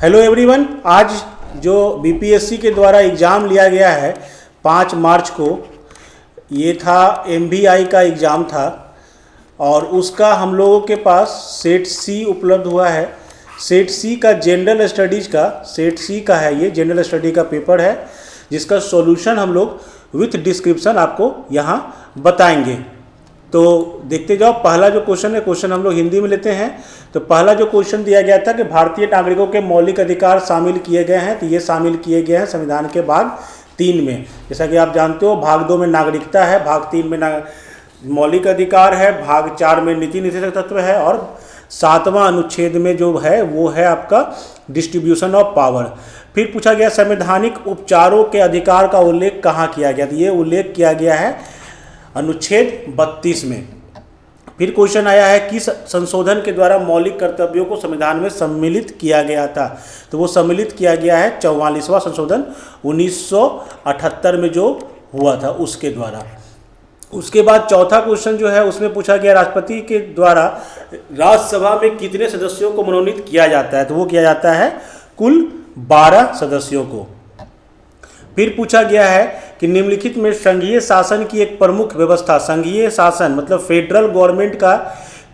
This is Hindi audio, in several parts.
हेलो एवरीवन, आज जो बीपीएससी के द्वारा एग्ज़ाम लिया गया है 5 मार्च को, ये था एमवीआई का एग्ज़ाम था और उसका हम लोगों के पास सेट सी उपलब्ध हुआ है। सेट सी का जनरल स्टडीज़ का सेट सी का है, ये जनरल स्टडी का पेपर है जिसका सॉल्यूशन हम लोग विथ डिस्क्रिप्शन आपको यहाँ बताएंगे। तो देखते जाओ। पहला जो क्वेश्चन है, क्वेश्चन हम लोग हिंदी में लेते हैं। तो पहला जो क्वेश्चन दिया गया था कि भारतीय नागरिकों के मौलिक अधिकार शामिल किए गए हैं, तो ये शामिल किए गए हैं संविधान के भाग 3 में। जैसा कि आप जानते हो, भाग 2 में नागरिकता है, भाग 3 में मौलिक अधिकार है, भाग 4 में नीति निषेधक तत्व है और 7वां अनुच्छेद में जो है वो है आपका डिस्ट्रीब्यूशन ऑफ पावर। फिर पूछा गया संवैधानिक उपचारों के अधिकार का उल्लेख कहाँ किया गया, तो ये उल्लेख किया गया है अनुच्छेद 32 में। फिर क्वेश्चन आया है किस संशोधन के द्वारा मौलिक कर्तव्यों को संविधान में सम्मिलित किया गया था, तो वो सम्मिलित किया गया है 44वां संशोधन 1978 में जो हुआ था उसके द्वारा। उसके बाद चौथा क्वेश्चन जो है उसमें पूछा गया राष्ट्रपति के द्वारा राज्यसभा में कितने सदस्यों को मनोनीत किया जाता है, तो वो किया जाता है कुल 12 सदस्यों को। फिर पूछा गया है कि निम्नलिखित में संघीय शासन की एक प्रमुख व्यवस्था, संघीय शासन मतलब फेडरल गवर्नमेंट का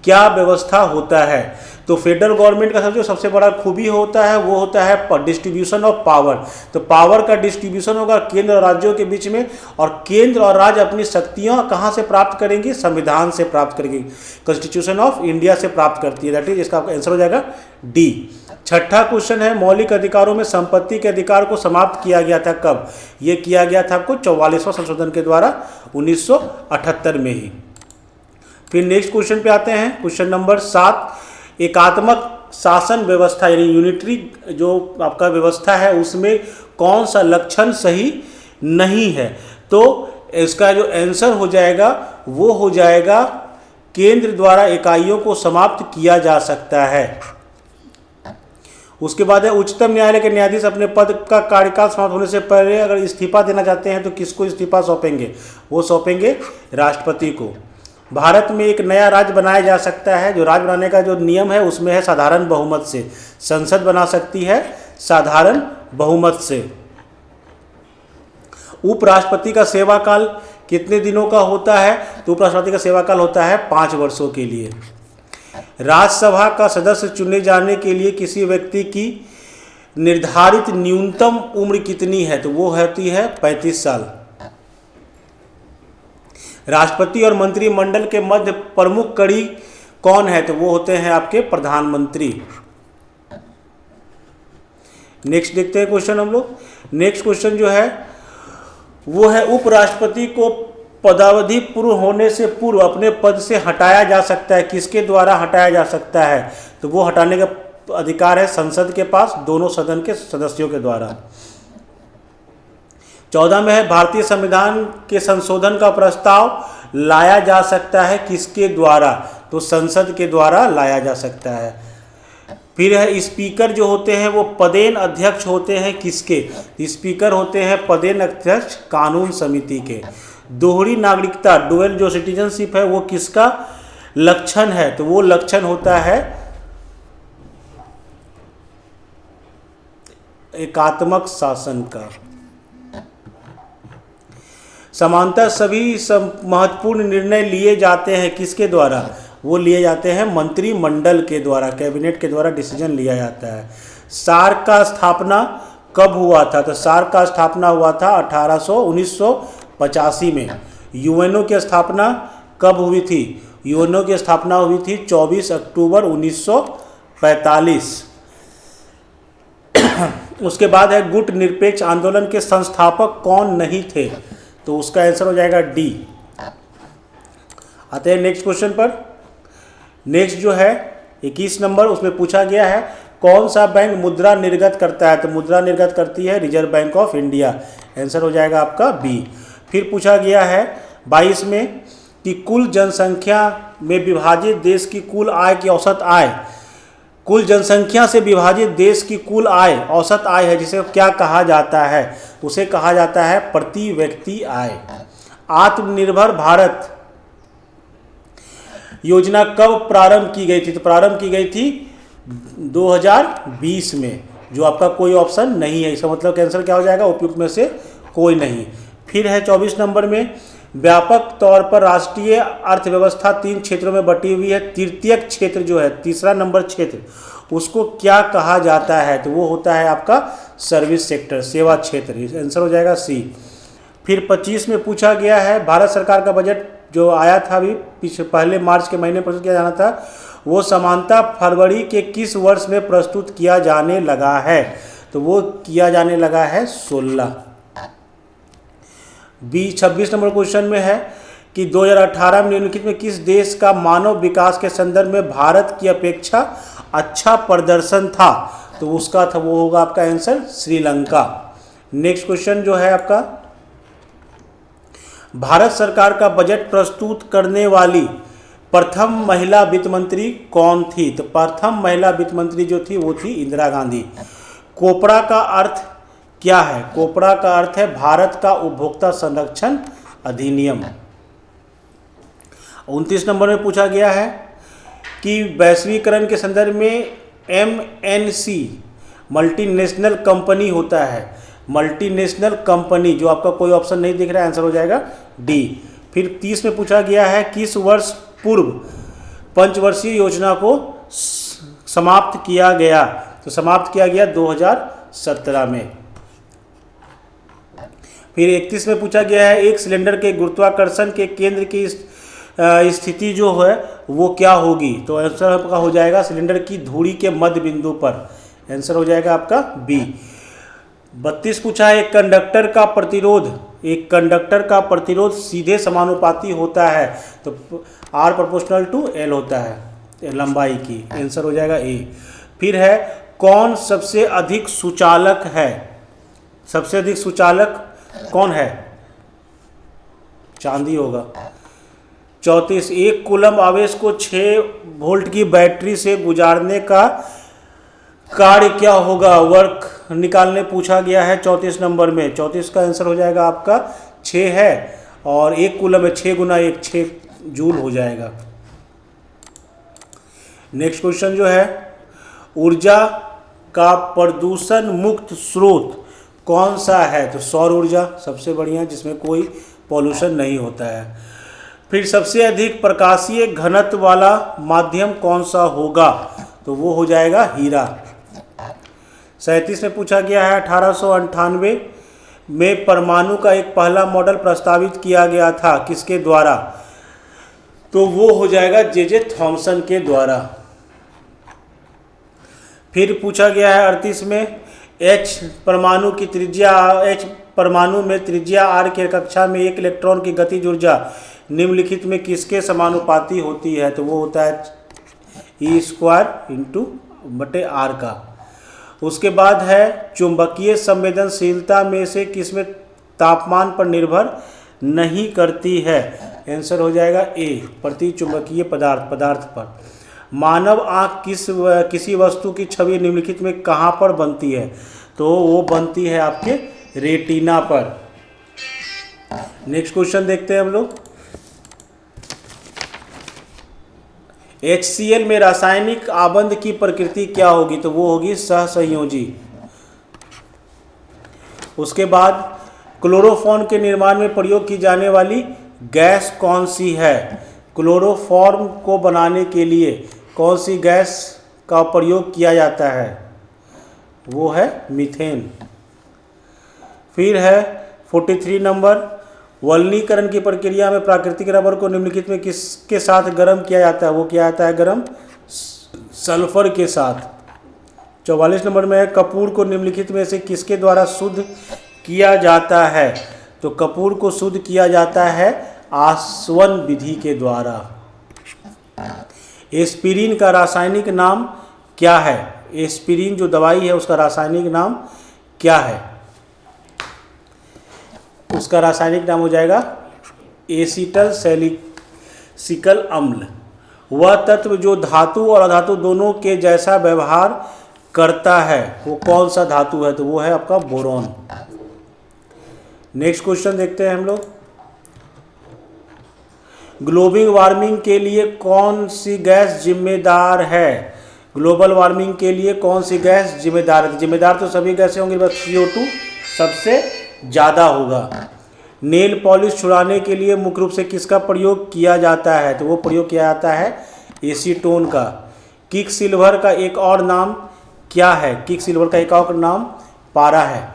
क्या व्यवस्था होता है, तो फेडरल गवर्नमेंट का सबसे बड़ा खूबी होता है वो होता है डिस्ट्रीब्यूशन ऑफ पावर। तो पावर का डिस्ट्रीब्यूशन होगा केंद्र और राज्यों के बीच में, और केंद्र और राज्य अपनी शक्तियां कहां से प्राप्त करेंगे, संविधान से प्राप्त करेंगे, कॉन्स्टिट्यूशन ऑफ इंडिया से प्राप्त करती है। दैट इज, इसका आंसर हो जाएगा डी। छठा क्वेश्चन है मौलिक अधिकारों में संपत्ति के अधिकार को समाप्त किया गया था कब, ये किया गया था आपको 44वां संशोधन के द्वारा 1978 में ही। फिर नेक्स्ट क्वेश्चन पे आते हैं, क्वेश्चन नंबर 7। एकात्मक शासन व्यवस्था यानी यूनिटरी जो आपका व्यवस्था है उसमें कौन सा लक्षण सही नहीं है, तो इसका जो आंसर हो जाएगा वो हो जाएगा केंद्र द्वारा इकाइयों को समाप्त किया जा सकता है। उसके बाद है उच्चतम न्यायालय के न्यायाधीश अपने पद का कार्यकाल समाप्त होने से पहले अगर इस्तीफा देना चाहते हैं तो किसको इस्तीफा सौंपेंगे, वो सौंपेंगे राष्ट्रपति को। भारत में एक नया राज्य बनाया जा सकता है, जो राज्य बनाने का जो नियम है उसमें है साधारण बहुमत से, संसद बना सकती है साधारण बहुमत से। उपराष्ट्रपति का सेवा काल कितने दिनों का होता है, तो उपराष्ट्रपति का सेवा काल होता है 5 वर्षों के लिए। राज्यसभा का सदस्य चुने जाने के लिए किसी व्यक्ति की निर्धारित न्यूनतम उम्र कितनी है, तो वो होती है 35 साल। राष्ट्रपति और मंत्रिमंडल के मध्य प्रमुख कड़ी कौन है, तो वो होते हैं आपके प्रधानमंत्री। नेक्स्ट देखते हैं क्वेश्चन हम लोग। नेक्स्ट क्वेश्चन जो है वो है उपराष्ट्रपति को पदावधि पूर्ण होने से पूर्व अपने पद से हटाया जा सकता है, किसके द्वारा हटाया जा सकता है, तो वो हटाने का अधिकार है संसद के पास, दोनों सदन के सदस्यों के द्वारा। 14 में है भारतीय संविधान के संशोधन का प्रस्ताव लाया जा सकता है किसके द्वारा, तो संसद के द्वारा लाया जा सकता है। फिर है स्पीकर जो होते हैं वो पदेन अध्यक्ष होते हैं किसके, स्पीकर होते हैं पदेन अध्यक्ष कानून समिति के। दोहरी नागरिकता डुअल जो सिटीजनशिप है वो किसका लक्षण है, तो वो लक्षण होता है एकात्मक शासन का। समांतर सभी महत्वपूर्ण निर्णय लिए जाते हैं किसके द्वारा, वो लिए जाते हैं मंत्रिमंडल के द्वारा, कैबिनेट के द्वारा डिसीजन लिया जाता है। सार्क का स्थापना कब हुआ था, तो सार्क का स्थापना हुआ था 1985 में। यूएनओ की स्थापना कब हुई थी, यूएनओ की स्थापना हुई थी 24 अक्टूबर 1945। उसके बाद है गुट निरपेक्ष आंदोलन के संस्थापक कौन नहीं थे, तो उसका आंसर हो जाएगा डी। आते हैं नेक्स्ट क्वेश्चन पर। नेक्स्ट जो है 21 नंबर, उसमें पूछा गया है कौन सा बैंक मुद्रा निर्गत करता है, तो मुद्रा निर्गत करती है reserve bank of India, answer हो जाएगा आपका बी। फिर पूछा गया है 22 में कि कुल जनसंख्या में विभाजित देश की कुल आय की औसत आय, कुल जनसंख्या से विभाजित देश की कुल आय औसत आय है जिसे क्या कहा जाता है, उसे कहा जाता है प्रति व्यक्ति आय। आत्मनिर्भर भारत योजना कब प्रारंभ की गई थी, तो प्रारंभ की गई थी 2020 में। जो आपका कोई ऑप्शन नहीं है। इसका मतलब कैंसर क्या हो जाएगा, उपयुक्त में से कोई नहीं। फिर है 24 नंबर में, व्यापक तौर पर राष्ट्रीय अर्थव्यवस्था 3 क्षेत्रों में बटी हुई है। तृतीयक क्षेत्र जो है, तीसरा नंबर क्षेत्र, उसको क्या कहा जाता है, तो वो होता है आपका सर्विस सेक्टर, सेवा क्षेत्र। आंसर हो जाएगा सी। फिर 25 में पूछा गया है, भारत सरकार का बजट जो आया था अभी पहले मार्च के महीने प्रस्तुत किया जाना था, वो समानता फरवरी के किस वर्ष में प्रस्तुत किया जाने लगा है, तो वो किया जाने लगा है 16। 26 नंबर क्वेश्चन में है कि 2018 में निम्नलिखित में किस देश का मानव विकास के संदर्भ में भारत की अपेक्षा अच्छा प्रदर्शन था, तो उसका था वो होगा आपका आंसर श्रीलंका। नेक्स्ट क्वेश्चन जो है आपका, भारत सरकार का बजट प्रस्तुत करने वाली प्रथम महिला वित्त मंत्री कौन थी, तो प्रथम महिला वित्त मंत्री जो थी वो थी इंदिरा गांधी। कोपरा का अर्थ क्या है, कोपरा का अर्थ है भारत का उपभोक्ता संरक्षण अधिनियम। 29 नंबर में पूछा गया है कि वैश्वीकरण के संदर्भ में MNC मल्टीनेशनल कंपनी होता है, मल्टीनेशनल कंपनी, जो आपका कोई ऑप्शन नहीं दिख रहा है, आंसर हो जाएगा डी। फिर 30 में पूछा गया है किस वर्ष पूर्व पंचवर्षीय योजना को समाप्त किया गया, तो समाप्त किया गया 2017 में। फिर 31 में पूछा गया है एक सिलेंडर के गुरुत्वाकर्षण के केंद्र की स्थिति जो है वो क्या होगी, तो आंसर आपका हो जाएगा सिलेंडर की धुरी के मध्य बिंदु पर, आंसर हो जाएगा आपका बी। 32 पूछा है एक कंडक्टर का प्रतिरोध सीधे समानुपाती होता है, तो R प्रोपोर्शनल टू L होता है लंबाई की, आंसर हो जाएगा ए। फिर है कौन सबसे अधिक सुचालक है, सबसे अधिक सुचालक कौन है, चांदी होगा। 34 एक कूलम आवेश को 6 वोल्ट की बैटरी से गुजारने का कार्य क्या होगा, वर्क निकालने पूछा गया है 34 नंबर में। 34 का आंसर हो जाएगा आपका 6 है, और एक कूलम में 6 गुना 1 6 जूल हो जाएगा। नेक्स्ट क्वेश्चन जो है, ऊर्जा का प्रदूषण मुक्त स्रोत कौन सा है, तो सौर ऊर्जा सबसे बढ़िया, जिसमें कोई पॉल्यूशन नहीं होता है। फिर सबसे अधिक प्रकाशीय घनत्व वाला माध्यम कौन सा होगा, तो वो हो जाएगा हीरा। 37 में पूछा गया है 1898 में परमाणु का एक पहला मॉडल प्रस्तावित किया गया था, किसके द्वारा, तो वो हो जाएगा जे थॉमसन के द्वारा। फिर पूछा गया है 38 में H परमाणु की त्रिज्या, H परमाणु में त्रिज्या R के कक्षा में एक इलेक्ट्रॉन की गतिज ऊर्जा निम्नलिखित में किसके समानुपाती होती है, तो वो होता है E² × R का। उसके बाद है चुंबकीय संवेदनशीलता में से किसमें तापमान पर निर्भर नहीं करती है, आंसर हो जाएगा ए, प्रति चुंबकीय पदार्थ पर। मानव आँख किसी वस्तु की छवि निम्नलिखित में कहाँ पर बनती है, तो वो बनती है आपके रेटिना पर। नेक्स्ट क्वेश्चन देखते हैं हम लोग, HCl में रासायनिक आबंध की प्रकृति क्या होगी, तो वो होगी सहसंयोजी। उसके बाद क्लोरोफॉर्म के निर्माण में प्रयोग की जाने वाली गैस कौन सी है, क्लोरोफॉर्म को बनाने के लिए कौन सी गैस का प्रयोग किया जाता है, वो है मीथेन। फिर है 43 नंबर, वल्नीकरण की प्रक्रिया में प्राकृतिक रबर को निम्नलिखित में किसके साथ गर्म किया जाता है, वो किया जाता है गर्म सल्फर के साथ। 44 नंबर में है कपूर को निम्नलिखित में से किसके द्वारा शुद्ध किया जाता है, तो कपूर को शुद्ध किया जाता है आसवन विधि के द्वारा। एस्पिरिन का रासायनिक नाम क्या है, एस्पिरिन जो दवाई है उसका रासायनिक नाम क्या है, उसका रासायनिक नाम हो जाएगा एसिटल सैलिसिलिक अम्ल। वह तत्व जो धातु और अधातु दोनों के जैसा व्यवहार करता है वो कौन सा धातु है, तो वो है आपका बोरॉन। नेक्स्ट क्वेश्चन देखते हैं हम लोग, ग्लोबल वार्मिंग के लिए कौन सी गैस जिम्मेदार है, ग्लोबल वार्मिंग के लिए कौन सी गैस जिम्मेदार है? जिम्मेदार तो सभी गैसें होंगी, बस CO2 सबसे ज़्यादा होगा। नेल पॉलिश छुड़ाने के लिए मुख्य रूप से किसका प्रयोग किया जाता है? तो वो प्रयोग किया जाता है एसीटोन का। किक सिल्वर का एक और नाम क्या है? किक सिल्वर का एक और नाम पारा है।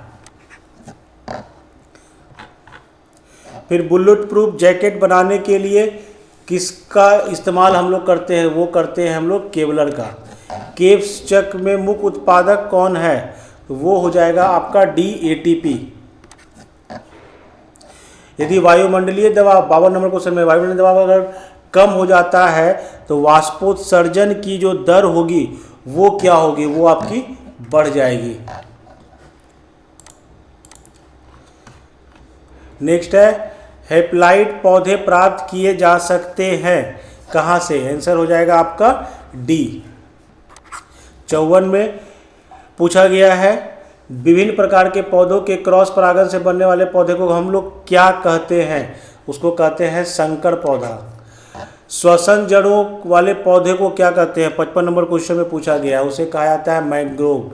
फिर बुलेट प्रूफ जैकेट बनाने के लिए किसका इस्तेमाल हम लोग करते हैं? वो करते हैं हम लोग केवलर का। केप्स चक्र में मुख्य उत्पादक कौन है? तो वो हो जाएगा आपका DATP। यदि वायुमंडलीय दबाव, 52 नंबर क्वेश्चन में, वायुमंडलीय दबाव अगर कम हो जाता है तो वाष्पोत्सर्जन की जो दर होगी वो क्या होगी? वो आपकी बढ़ जाएगी। नेक्स्ट है हेप्लाइट पौधे प्राप्त किए जा सकते हैं कहाँ से? आंसर हो जाएगा आपका D। 54 में पूछा गया है विभिन्न प्रकार के पौधों के क्रॉस परागण से बनने वाले पौधे को हम लोग क्या कहते हैं? उसको कहते हैं संकर पौधा। श्वसन जड़ों वाले पौधे को क्या कहते हैं? 55 नंबर क्वेश्चन में पूछा गया है, उसे कहा जाता है मैंग्रोव।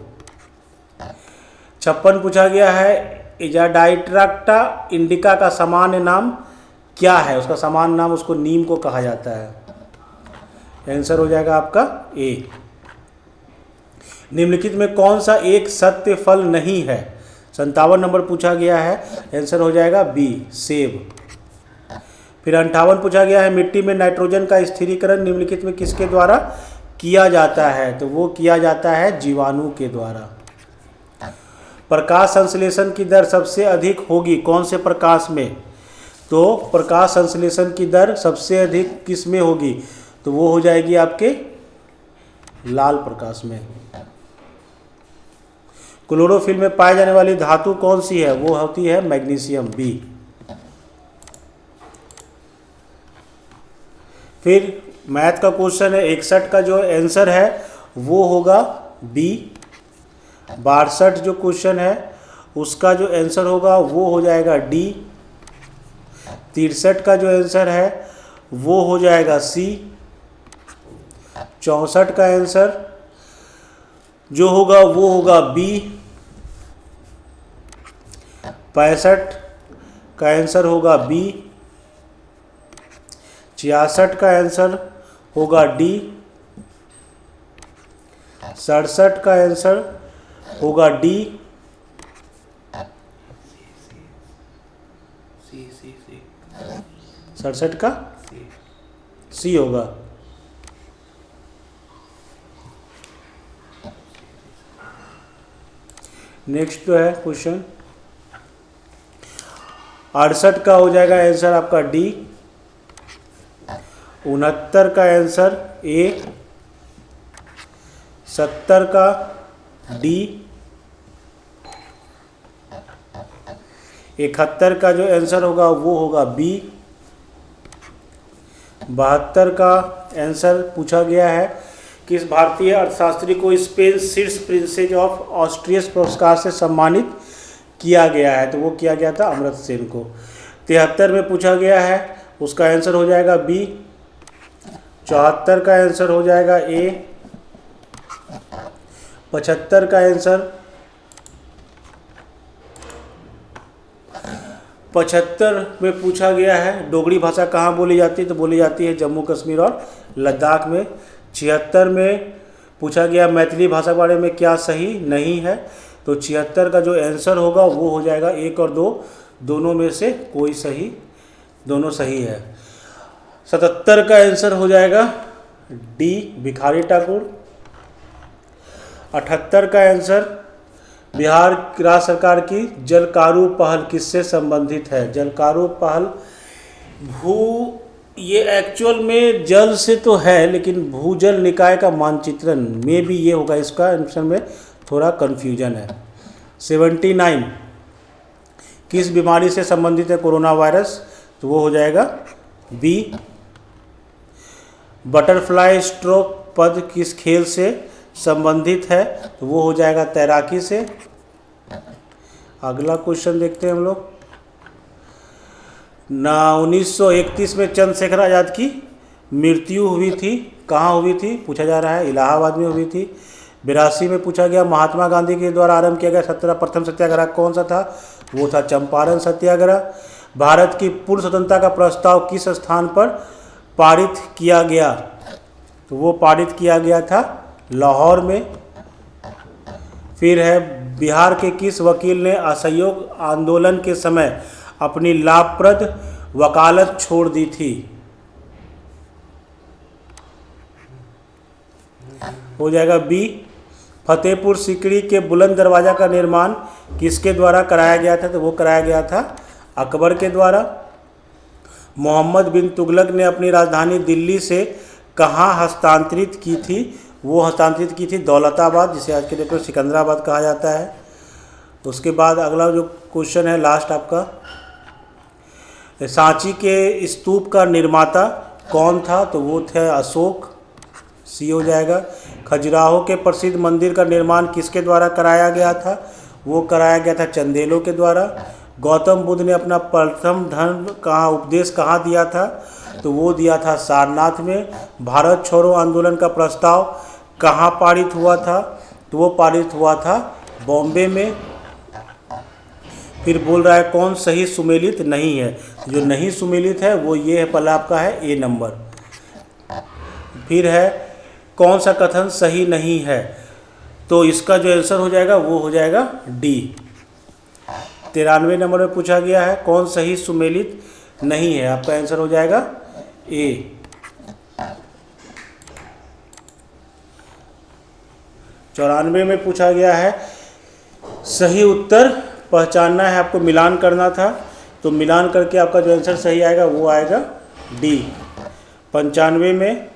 56 पूछा गया है इजाडाइट्रैक्टा इंडिका का सामान्य नाम क्या है? उसका सामान्य नाम, उसको नीम को कहा जाता है। आंसर हो जाएगा आपका A। निम्नलिखित में कौन सा एक सत्य फल नहीं है? 57 नंबर पूछा गया है, आंसर हो जाएगा B सेब। फिर 58 पूछा गया है मिट्टी में नाइट्रोजन का स्थिरीकरण निम्नलिखित में किसके द्वारा किया जाता है? तो वो किया जाता है जीवाणु के द्वारा। प्रकाश संश्लेषण की दर सबसे अधिक होगी कौन से प्रकाश में? तो प्रकाश संश्लेषण की दर सबसे अधिक किस में होगी? तो वो हो जाएगी आपके लाल प्रकाश में। क्लोरोफिल में पाए जाने वाली धातु कौन सी है? वो होती है मैग्नीशियम B। फिर मैथ का क्वेश्चन है 61 का जो आंसर है वो होगा B। 62 जो क्वेश्चन है उसका जो आंसर होगा वो हो जाएगा D। 63 का जो आंसर है वो हो जाएगा C। 64 का आंसर जो होगा वो होगा B। 65 का आंसर होगा B। 66 का आंसर होगा D। 67 का आंसर होगा D। 67 का C होगा। नेक्स्ट जो है क्वेश्चन 68 का हो जाएगा आंसर आपका D। 69 का आंसर A। 70 का D। 71 का जो आंसर होगा वो होगा B। 72 का आंसर पूछा गया है किस भारतीय अर्थशास्त्री को स्पेन शीर्ष प्रिंसेस ऑफ ऑस्ट्रियस पुरस्कार से सम्मानित किया गया है? तो वो किया गया था अमर्त्य सेन को। 73 में पूछा गया है उसका आंसर हो जाएगा B। 74 का आंसर हो जाएगा A। 75 का आंसर 75 में पूछा गया है डोगरी भाषा कहाँ बोली जाती है? तो बोली जाती है जम्मू कश्मीर और लद्दाख में। 76 में पूछा गया मैथिली भाषा के बारे में क्या सही नहीं है? तो 76 का जो आंसर होगा वो हो जाएगा 1 और 2 दोनों में से कोई सही, दोनों सही है। 77 का आंसर हो जाएगा D भिखारी ठाकुर। 78 का आंसर बिहार राज्य सरकार की जलकारू पहल किससे संबंधित है? जलकारू पहल ये एक्चुअल में जल से तो है लेकिन भूजल निकाय का मानचित्रण में भी ये होगा, इसका आंसर में थोड़ा कन्फ्यूजन है। 79 किस बीमारी से संबंधित है कोरोना वायरस? तो वो हो जाएगा B। बटरफ्लाई स्ट्रोक पद किस खेल से संबंधित है? तो वो हो जाएगा तैराकी से। अगला क्वेश्चन देखते हैं हम लोग। 1931 में चंद्रशेखर आज़ाद की मृत्यु हुई थी कहाँ हुई थी पूछा जा रहा है, इलाहाबाद में हुई थी। 82 में पूछा गया महात्मा गांधी के द्वारा आरंभ किया गया प्रथम सत्याग्रह कौन सा था, वो था चंपारण सत्याग्रह। भारत की पूर्ण स्वतंत्रता का प्रस्ताव किस स्थान पर पारित किया गया, तो वो पारित किया गया था लाहौर में। फिर है बिहार के किस वकील ने असहयोग आंदोलन के समय अपनी लाभप्रद वकालत छोड़ दी थी, हो जाएगा बी। फतेहपुर सीकरी के बुलंद दरवाज़ा का निर्माण किसके द्वारा कराया गया था, तो वो कराया गया था अकबर के द्वारा। मोहम्मद बिन तुगलक ने अपनी राजधानी दिल्ली से कहाँ हस्तांतरित की थी, वो हस्तांतरित की थी दौलताबाद, जिसे आज के डेट में सिकंदराबाद कहा जाता है। उसके बाद अगला जो क्वेश्चन है लास्ट आपका, सांची के स्तूप का निर्माता कौन था, तो वो थे अशोक, सी हो जाएगा। खजुराहो के प्रसिद्ध मंदिर का निर्माण किसके द्वारा कराया गया था, वो कराया गया था चंदेलों के द्वारा। गौतम बुद्ध ने अपना प्रथम धर्म उपदेश कहाँ दिया था, तो वो दिया था सारनाथ में। भारत छोड़ो आंदोलन का प्रस्ताव कहाँ पारित हुआ था, तो वो पारित हुआ था बॉम्बे में। फिर बोल रहा है कौन सही सुमेलित नहीं है, जो नहीं सुमेलित है वो ये है, पहला आपका है ए नंबर। फिर है कौन सा कथन सही नहीं है, तो इसका जो आंसर हो जाएगा वो हो जाएगा डी। 93 नंबर में पूछा गया है कौन सही सुमेलित नहीं है, आपका आंसर हो जाएगा ए। 94 में पूछा गया है सही उत्तर पहचानना है, आपको मिलान करना था, तो मिलान करके आपका जो आंसर सही आएगा वो आएगा डी। 95 में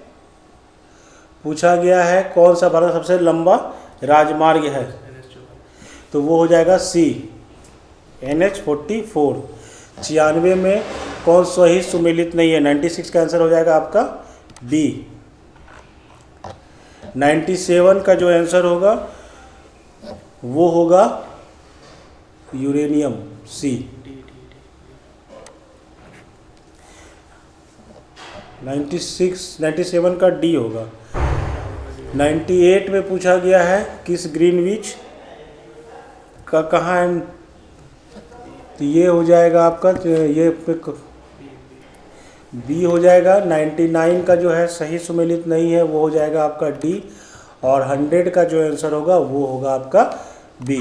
पूछा गया है कौन सा भारत का सबसे लंबा राजमार्ग है, तो वो हो जाएगा सी NH-44। 96 में कौन सही सुमेलित नहीं है, 96 का आंसर हो जाएगा आपका बी। 97 का जो आंसर होगा वो होगा यूरेनियम, सी। 97 का डी होगा। 98 में पूछा गया है किस ग्रीनविच का कहाँ है, तो ये हो जाएगा आपका, तो ये बी हो जाएगा। 99 का जो है सही सुमेलित नहीं है, वो हो जाएगा आपका डी, और 100 का जो आंसर होगा वो होगा आपका बी।